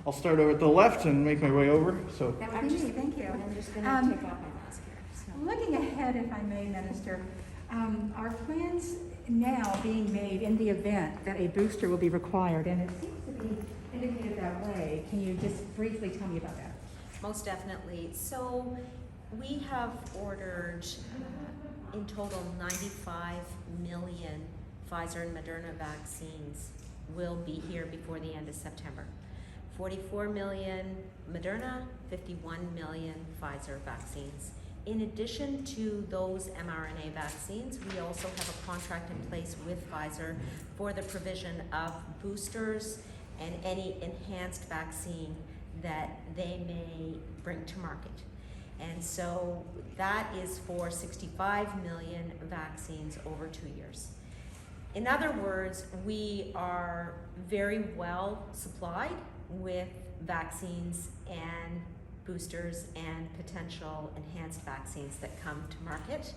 I'll start over at the left and make my way over. So That would be me, thank you. I'm just going to take off my mask here. So. Looking ahead, if I may, Minister, are plans now being made in the event that a booster will be required? And it seems to be indicated that way. Can you just briefly tell me about that? Most definitely. So we have ordered in total 95 million Pfizer and Moderna vaccines will be here before the end of September. 44 million Moderna, 51 million Pfizer vaccines. In addition to those mRNA vaccines, we also have a contract in place with Pfizer for the provision of boosters and any enhanced vaccine that they may bring to market. And so that is for 65 million vaccines over 2 years. In other words, we are very well supplied with vaccines and boosters and potential enhanced vaccines that come to market.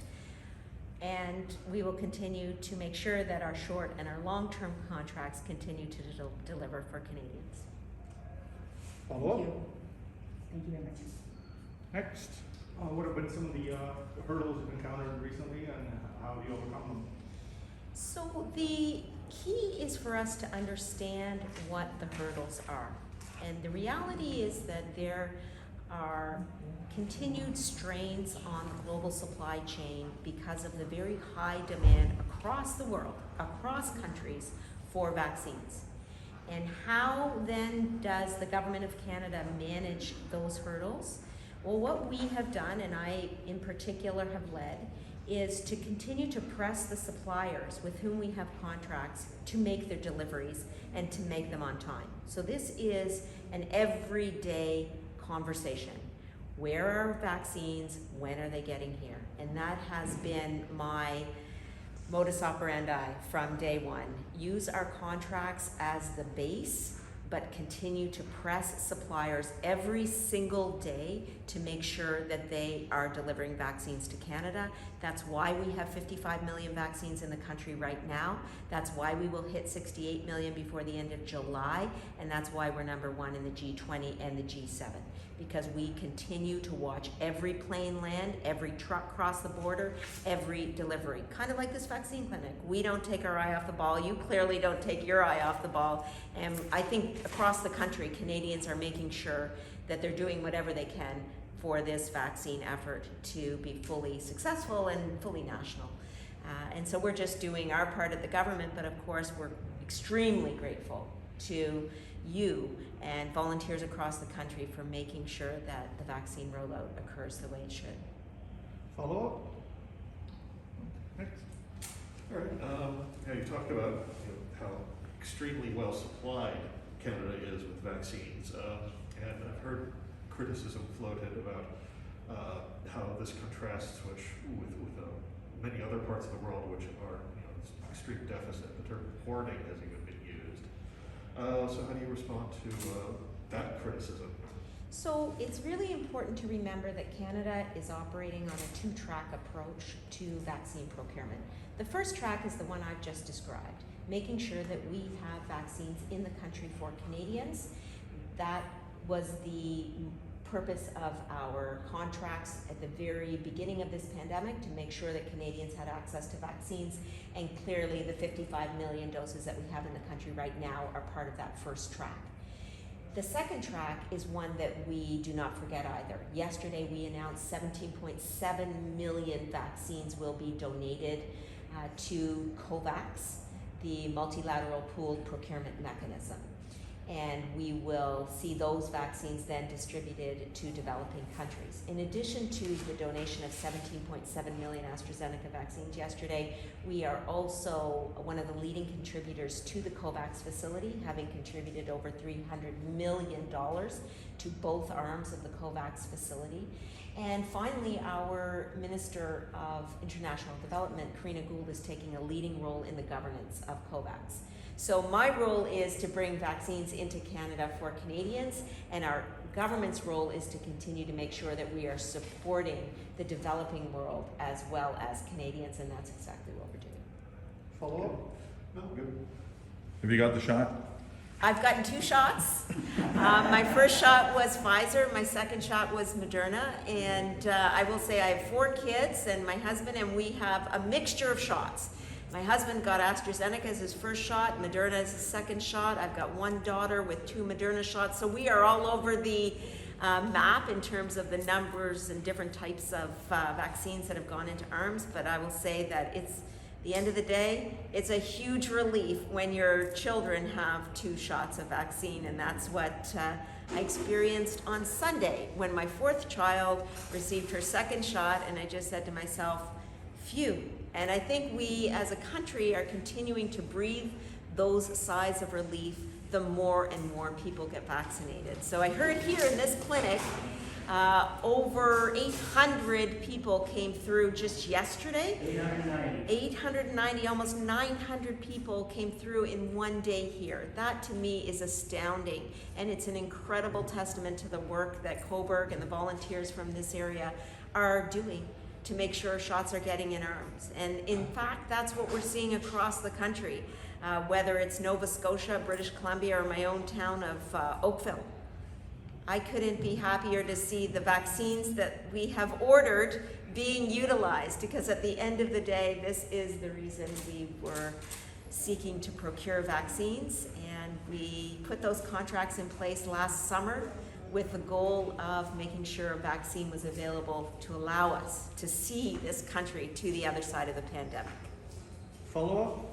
And we will continue to make sure that our short and our long-term contracts continue to deliver for Canadians. follow up. Thank you very much. Next. What have been some of the hurdles you've encountered recently, and how have you overcome them? So the key is for us to understand what the hurdles are. And the reality is that there are continued strains on the global supply chain because of the very high demand across the world, across countries, for vaccines. And how then does the Government of Canada manage those hurdles? Well, what we have done, and I in particular have led, is to continue to press the suppliers with whom we have contracts to make their deliveries and to make them on time. So this is an everyday conversation. Where are vaccines? When are they getting here? And that has been my modus operandi from day one. Use our contracts as the base, but continue to press suppliers every single day to make sure that they are delivering vaccines to Canada. That's why we have 55 million vaccines in the country right now. That's why we will hit 68 million before the end of July, and that's why we're number one in the G20 and the G7, because we continue to watch every plane land, every truck cross the border, every delivery. Kind of like this vaccine clinic. We don't take our eye off the ball. You clearly don't take your eye off the ball. And I think across the country, Canadians are making sure that they're doing whatever they can for this vaccine effort to be fully successful and fully national. And so we're just doing our part at the government, but of course we're extremely grateful to you and volunteers across the country for making sure that the vaccine rollout occurs the way it should. Follow up. Next. All right. Now you talked about how extremely well supplied Canada is with vaccines, and I've heard criticism floated about how this contrasts with many other parts of the world which are extreme deficit. The term hoarding has even been used. So how do you respond to that criticism? So it's really important to remember that Canada is operating on a two-track approach to vaccine procurement. The first track is the one I've just described, making sure that we have vaccines in the country for Canadians. That was the purpose of our contracts at the very beginning of this pandemic, to make sure that Canadians had access to vaccines, and clearly the 55 million doses that we have in the country right now are part of that first track. The second track is one that we do not forget either. Yesterday we announced 17.7 million vaccines will be donated to COVAX, the multilateral pooled procurement mechanism. And we will see those vaccines then distributed to developing countries. In addition to the donation of 17.7 million AstraZeneca vaccines yesterday, we are also one of the leading contributors to the COVAX facility, having contributed over $300 million to both arms of the COVAX facility. And finally, our Minister of International Development, Karina Gould, is taking a leading role in the governance of COVAX. So my role is to bring vaccines into Canada for Canadians, and our government's role is to continue to make sure that we are supporting the developing world as well as Canadians, and that's exactly what we're doing. Follow up. No, good. Have you got the shot? I've gotten 2 shots. My first shot was Pfizer, my second shot was Moderna, and I will say I have 4 kids and my husband, and we have a mixture of shots. My husband got AstraZeneca as his first shot, Moderna as his second shot. I've got 1 daughter with 2 Moderna shots, so we are all over the map in terms of the numbers and different types of vaccines that have gone into arms, but I will say that it's the end of the day, it's a huge relief when your children have 2 shots of vaccine, and that's what I experienced on Sunday when my 4th child received her second shot, and I just said to myself, phew. And I think we as a country are continuing to breathe those sighs of relief the more and more people get vaccinated. So I heard here in this clinic, over 800 people came through just yesterday. 890, almost 900 people came through in one day here. That to me is astounding, and it's an incredible testament to the work that Cobourg and the volunteers from this area are doing to make sure shots are getting in arms. And in fact, that's what we're seeing across the country, whether it's Nova Scotia, British Columbia, or my own town of Oakville. I couldn't be happier to see the vaccines that we have ordered being utilized, because at the end of the day, this is the reason we were seeking to procure vaccines, and we put those contracts in place last summer with the goal of making sure a vaccine was available to allow us to see this country to the other side of the pandemic. Follow-up?